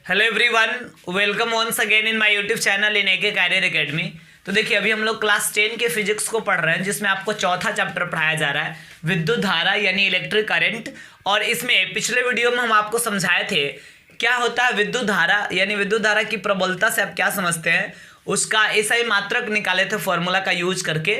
Hello everyone, welcome once again in my YouTube channel in AK Career Academy. तो देखिए, अभी हम लोग क्लास 10 के फिजिक्स को पढ़ रहे हैं, जिसमें आपको चौथा चैप्टर पढ़ाया जा रहा है विद्युत धारा यानी इलेक्ट्रिक करंट। और इसमें पिछले वीडियो में हम आपको समझाए थे क्या होता है विद्युत धारा, यानी विद्युत धारा की प्रबलता से आप क्या समझते हैं, उसका एसआई मात्रक निकाले थे फॉर्मूला का यूज करके।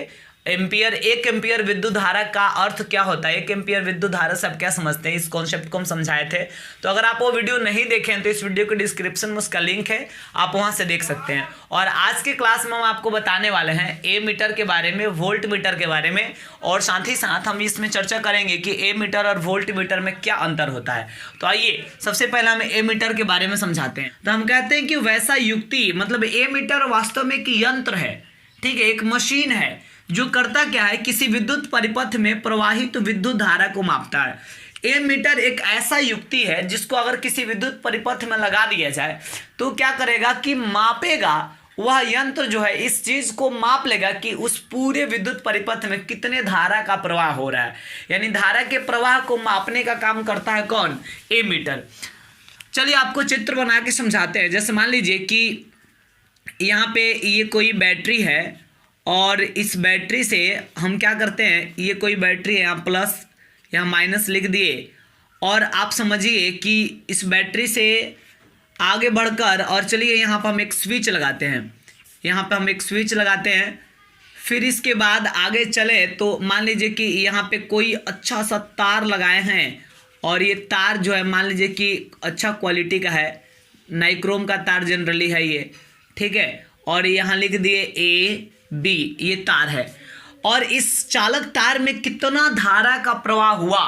एम्पियर, 1 एम्पियर विद्युत धारा का अर्थ क्या होता है, 1 एम्पियर विद्युत धारा से आप क्या समझते हैं, इस कॉन्सेप्ट को हम समझाए थे। तो अगर आप वो वीडियो नहीं देखें हैं तो इस वीडियो के डिस्क्रिप्शन में उसका लिंक है, आप वहां से देख सकते हैं। और आज के क्लास में हम आपको बताने वाले हैं ए मीटर के बारे में, वोल्ट मीटर के बारे में, और साथ ही साथ हम इसमें चर्चा करेंगे कि ए मीटर और वोल्ट मीटर में क्या अंतर होता है। तो आइए सबसे पहले हम ए मीटर के बारे में समझाते हैं। तो हम कहते हैं कि वैसा युक्ति, मतलब ए मीटर वास्तव में एक यंत्र है, ठीक है, एक मशीन है जो करता क्या है, किसी विद्युत परिपथ में प्रवाहित विद्युत धारा को मापता है। ए मीटर एक ऐसा युक्ति है जिसको अगर किसी विद्युत परिपथ में लगा दिया जाए तो क्या करेगा कि मापेगा, वह यंत्र जो है इस चीज को माप लेगा कि उस पूरे विद्युत परिपथ में कितने धारा का प्रवाह हो रहा है, यानी धारा के प्रवाह को मापने का काम करता है कौन, ए मीटर। चलिए आपको चित्र बना के समझाते हैं। जैसे मान लीजिए कि यहाँ पे ये कोई बैटरी है और इस बैटरी से हम क्या करते हैं, ये कोई बैटरी है, यहाँ प्लस यहाँ माइनस लिख दिए, और आप समझिए कि इस बैटरी से आगे बढ़कर, और चलिए यहाँ पर हम एक स्विच लगाते हैं, यहाँ पर हम एक स्विच लगाते हैं। फिर इसके बाद आगे चले तो मान लीजिए कि यहाँ पे कोई अच्छा सा तार लगाए हैं, और ये तार जो है मान लीजिए कि अच्छा क्वालिटी का है, नाइक्रोम का तार जनरली है ये, ठीक है। और यहाँ लिख दिए ए बी, ये तार है, और इस चालक तार में कितना धारा का प्रवाह हुआ,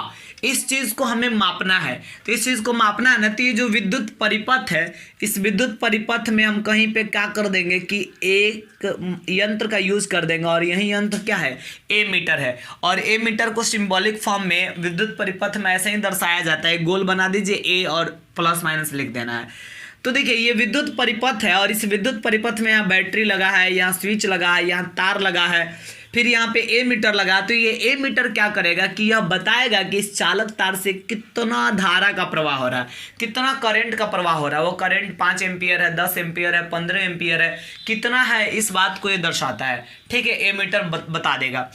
इस चीज को हमें मापना है। तो इस चीज को मापना है ना, तो ये जो विद्युत परिपथ है, इस विद्युत परिपथ में हम कहीं पे क्या कर देंगे कि एक यंत्र का यूज कर देंगे, और यही यंत्र क्या है, ए मीटर है। और ए मीटर को सिंबॉलिक फॉर्म में विद्युत परिपथ में ऐसे ही दर्शाया जाता है, गोल बना दीजिए, ए और प्लस माइनस लिख देना है। तो देखिए ये विद्युत परिपथ है, और इस विद्युत परिपथ में यहाँ बैटरी लगा है, यहाँ स्विच लगा है, यहाँ तार लगा है, फिर यहाँ पे ए मीटर लगा। तो ये ए मीटर क्या करेगा कि यह बताएगा कि इस चालक तार से कितना धारा का प्रवाह हो रहा है, कितना करंट का प्रवाह हो रहा है। वो करंट 5 एम्पियर है, 10 एम्पियर है, 15 एम्पियर है, कितना है, इस बात को ये दर्शाता है, ठीक है, ए मीटर बता देगा।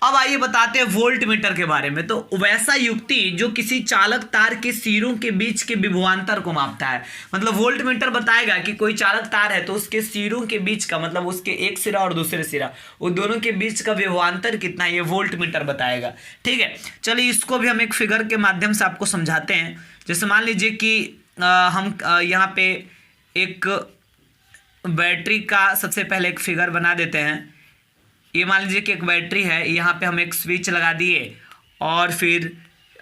अब आइए बताते हैं वोल्ट मीटर के बारे में। तो वैसा युक्ति जो किसी चालक तार के सिरों के बीच के विभवांतर को मापता है, मतलब वोल्ट मीटर बताएगा कि कोई चालक तार है तो उसके सिरों के बीच का, मतलब उसके एक सिरा और दूसरे सिरा, वो दोनों के बीच का विभवांतर कितना है, ये वोल्ट मीटर बताएगा, ठीक है। चलिए इसको भी हम एक फिगर के माध्यम से आपको समझाते हैं। जैसे मान लीजिए कि हम यहाँ पे एक बैटरी का सबसे पहले एक फिगर बना देते हैं। ये मान लीजिए कि एक बैटरी है, यहाँ पे हम एक स्विच लगा दिए, और फिर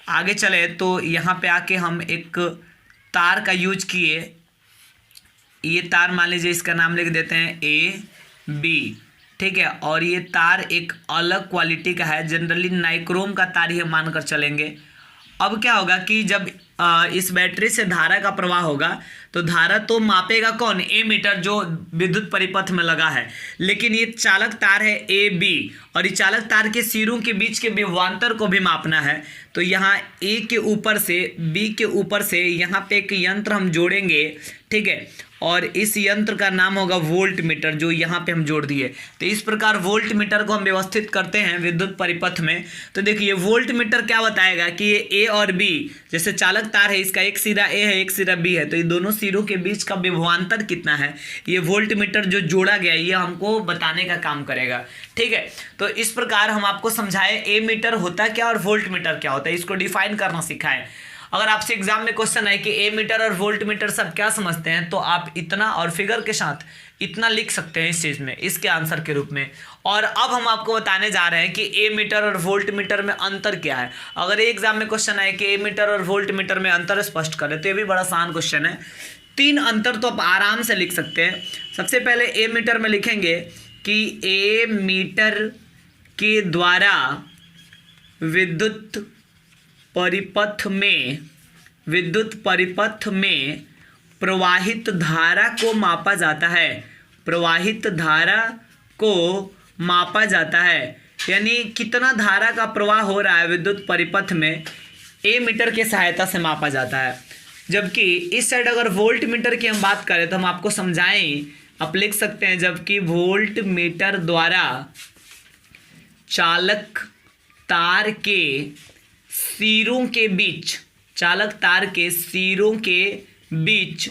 आगे चले तो यहाँ पे आके हम एक तार का यूज किए। ये तार मान लीजिए इसका नाम लिख देते हैं ए बी, ठीक है। और ये तार एक अलग क्वालिटी का है, जनरली नाइक्रोम का तार ही मानकर चलेंगे। अब क्या होगा कि जब इस बैटरी से धारा का प्रवाह होगा तो धारा तो मापेगा कौन, ए मीटर जो विद्युत परिपथ में लगा है, लेकिन ये चालक तार है ए बी, और ये चालक तार के सिरों के बीच के विभवांतर को भी मापना है। तो यहाँ ए के ऊपर से, बी के ऊपर से यहाँ पे एक यंत्र हम जोड़ेंगे, ठीक है, और इस यंत्र का नाम होगा वोल्ट मीटर, जो यहाँ पे हम जोड़ दिए। तो इस प्रकार वोल्ट मीटर को हम व्यवस्थित करते हैं विद्युत परिपथ में। तो देखिए वोल्ट मीटर क्या बताएगा कि ये ए और बी, जैसे चालक तार है, इसका एक सिरा ए है, एक सिरा बी है, तो ये दोनों सिरों के बीच का विभवांतर कितना है, ये वोल्ट मीटर जो जोड़ा गया है ये हमको बताने का काम करेगा, ठीक है। तो इस प्रकार हम आपको समझाए ए मीटर होता क्या और वोल्ट मीटर क्या होता है, इसको डिफाइन करना सिखाएं। अगर आपसे एग्जाम में क्वेश्चन है कि ए मीटर और वोल्ट मीटर सब क्या समझते हैं, तो आप इतना और फिगर के साथ इतना लिख सकते हैं इस चीज में, इसके आंसर के रूप में। और अब हम आपको बताने जा रहे हैं कि ए मीटर और वोल्ट मीटर में अंतर क्या है। अगर एग्जाम में क्वेश्चन है कि ए मीटर और वोल्ट मीटर में अंतर स्पष्ट करें, तो ये भी बड़ा आसान क्वेश्चन है। 3 अंतर तो आप आराम से लिख सकते हैं। सबसे पहले ए मीटर में लिखेंगे कि ए मीटर के द्वारा विद्युत परिपथ में प्रवाहित धारा को मापा जाता है, प्रवाहित धारा को मापा जाता है, यानी कितना धारा का प्रवाह हो रहा है विद्युत परिपथ में, ए मीटर की सहायता से मापा जाता है। जबकि इस साइड अगर वोल्ट मीटर की हम बात करें तो हम आपको समझाएं, आप लिख सकते हैं जबकि वोल्ट मीटर द्वारा चालक तार के सिरों के बीच, चालक तार के सिरों के बीच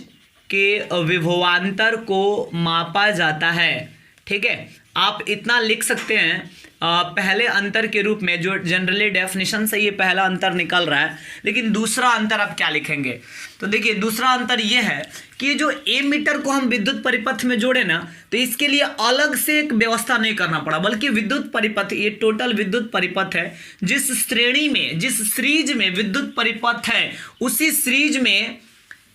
के विभवांतर को मापा जाता है। ठीक है, आप इतना लिख सकते हैं पहले अंतर के रूप में, जो जनरली डेफिनेशन से ये पहला अंतर निकल रहा है। लेकिन दूसरा अंतर आप क्या लिखेंगे, तो देखिए दूसरा अंतर ये है कि जो ए मीटर को हम विद्युत परिपथ में जोड़े ना, तो इसके लिए अलग से एक व्यवस्था नहीं करना पड़ा, बल्कि विद्युत परिपथ, ये टोटल विद्युत परिपथ है। जिस श्रेणी में, जिस सीरीज में विद्युत परिपथ है, उसी सीरीज में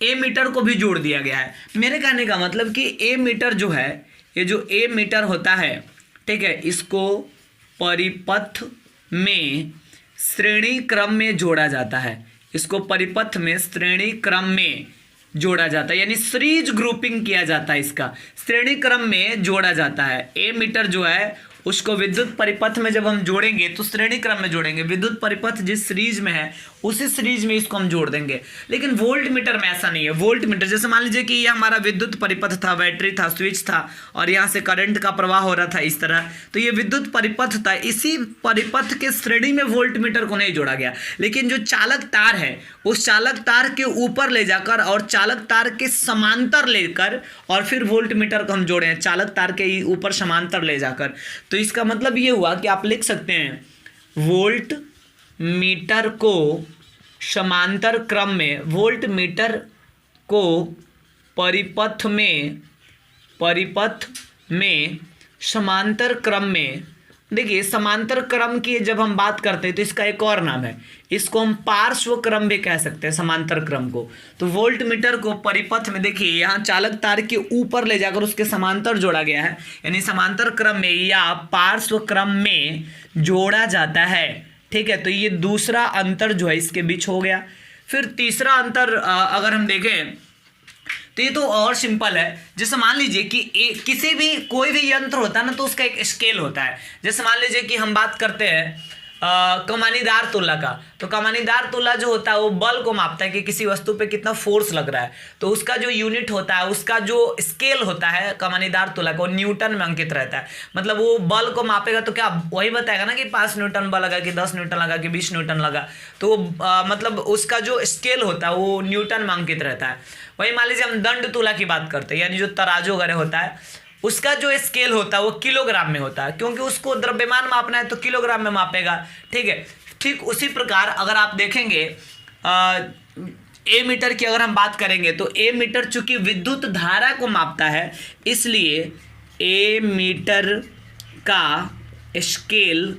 ए मीटर को भी जोड़ दिया गया है। मेरे कहने का मतलब कि ए मीटर जो है, ये जो ए मीटर होता है, ठीक है, इसको परिपथ में श्रेणी क्रम में जोड़ा जाता है। इसको परिपथ में श्रेणी क्रम में जोड़ा जाता है, यानी सीरीज ग्रुपिंग किया जाता है, इसका श्रेणी क्रम में जोड़ा जाता है। ए मीटर जो है उसको विद्युत परिपथ में जब हम जोड़ेंगे तो श्रेणी क्रम में जोड़ेंगे। विद्युत परिपथ जिस सीरीज में है उसी सीरीज में इसको हम जोड़ देंगे। लेकिन वोल्ट मीटर में ऐसा नहीं है। वोल्ट मीटर जैसे मान लीजिए कि ये हमारा विद्युत परिपथ था, बैटरी था, स्विच था और यहाँ से करंट का प्रवाह हो रहा था इस तरह, तो ये विद्युत परिपथ था। इसी परिपथ के श्रेणी में वोल्ट मीटर को नहीं जोड़ा गया। लेकिन जो चालक तार है उस चालक तार के ऊपर ले जाकर और चालक तार के समांतर लेकर और फिर वोल्ट मीटर को हम जोड़े हैं, चालक तार के ऊपर समांतर ले जाकर। तो इसका मतलब ये हुआ कि आप लिख सकते हैं वोल्ट मीटर को समांतर क्रम में, वोल्ट मीटर को परिपथ में समांतर क्रम में। देखिए समांतर क्रम की जब हम बात करते हैं तो इसका एक और नाम है, इसको हम पार्श्व क्रम भी कह सकते हैं, समांतर क्रम को। तो वोल्ट मीटर को परिपथ में, देखिए यहाँ चालक तार के ऊपर ले जाकर उसके समांतर जोड़ा गया है, यानी समांतर क्रम में या पार्श्व क्रम में जोड़ा जाता है। ठीक है, तो ये दूसरा अंतर जो है इसके बीच हो गया। फिर तीसरा अंतर अगर हम देखें तो ये तो और सिंपल है। जैसे मान लीजिए कि किसी भी कोई भी यंत्र होता है ना, तो उसका एक स्केल होता है। जैसे मान लीजिए कि हम बात करते हैं कमानीदार तुला का, तो कमानीदार तुला जो होता है वो बल को मापता है कि किसी वस्तु पे कितना फोर्स लग रहा है। तो उसका जो यूनिट होता है, उसका जो स्केल होता है कमानीदार तुला का, वो न्यूटन में अंकित रहता है। मतलब वो बल को मापेगा तो क्या वही बताएगा ना कि 5 न्यूटन बल लगा, कि 10 न्यूटन लगा, कि 20 न्यूटन लगा। तो मतलब उसका जो स्केल होता है वो न्यूटन में अंकित रहता है। वही मान लीजिए हम दंड तुला की बात करते हैं, यानी जो तराजू वगैरह होता है उसका जो स्केल होता है वो किलोग्राम में होता है, क्योंकि उसको द्रव्यमान मापना है तो किलोग्राम में मापेगा। ठीक है, ठीक उसी प्रकार अगर आप देखेंगे ए मीटर की अगर हम बात करेंगे तो ए मीटर चूंकि विद्युत धारा को मापता है, इसलिए ए मीटर का स्केल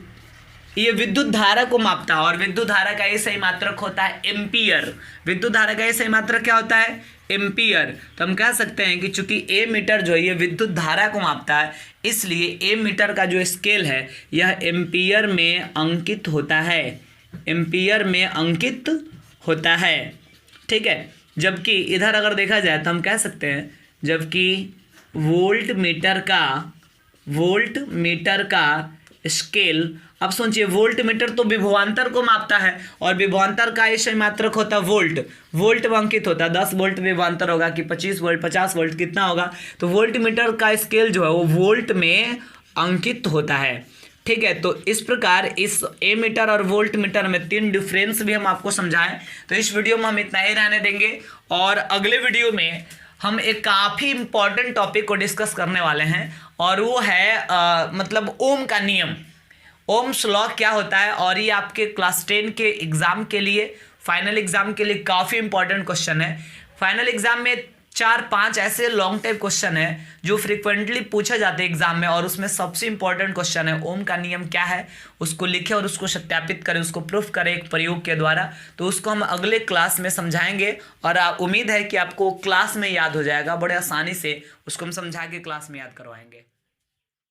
ये विद्युत धारा को मापता है। और विद्युत धारा का ये सही मात्रक होता है एम्पियर। विद्युत धारा का ये सही मात्रक क्या होता है? एम्पियर। तो हम कह सकते हैं कि चूंकि ए मीटर जो है ये विद्युत धारा को मापता है, इसलिए ए मीटर का जो स्केल है यह एम्पियर में अंकित होता है, एम्पियर में अंकित होता है। ठीक है, जबकि इधर अगर देखा जाए तो हम कह सकते हैं जबकि वोल्ट मीटर का स्केल, अब सोचिए वोल्ट मीटर तो विभवांतर को मापता है और विभवांतर का ये मात्रक होता है वोल्ट, वोल्ट में अंकित होता है। 10 वोल्ट विभवांतर होगा कि 25 वोल्ट, 50 वोल्ट, कितना होगा? तो वोल्ट मीटर का स्केल जो है वो वोल्ट में अंकित होता है। ठीक है, तो इस प्रकार इस ए मीटर और वोल्ट मीटर में 3 डिफरेंस भी हम आपको समझाएं। तो इस वीडियो में हम इतना ही रहने देंगे और अगले वीडियो में हम एक काफ़ी इंपॉर्टेंट टॉपिक को डिस्कस करने वाले हैं और वो है मतलब ओम का नियम, ओम्स लॉ क्या होता है। और ये आपके क्लास 10 के एग्ज़ाम के लिए, फाइनल एग्ज़ाम के लिए काफ़ी इंपॉर्टेंट क्वेश्चन है। फाइनल एग्ज़ाम में 4-5 ऐसे लॉन्ग टाइप क्वेश्चन है जो फ्रिक्वेंटली पूछे जाते हैं एग्जाम में, और उसमें सबसे इंपॉर्टेंट क्वेश्चन है ओम का नियम क्या है, उसको लिखें और उसको सत्यापित करें, उसको प्रूफ करें एक प्रयोग के द्वारा। तो उसको हम अगले क्लास में समझाएंगे और उम्मीद है कि आपको क्लास में याद हो जाएगा, बड़े आसानी से उसको हम समझा के क्लास में याद करवाएंगे।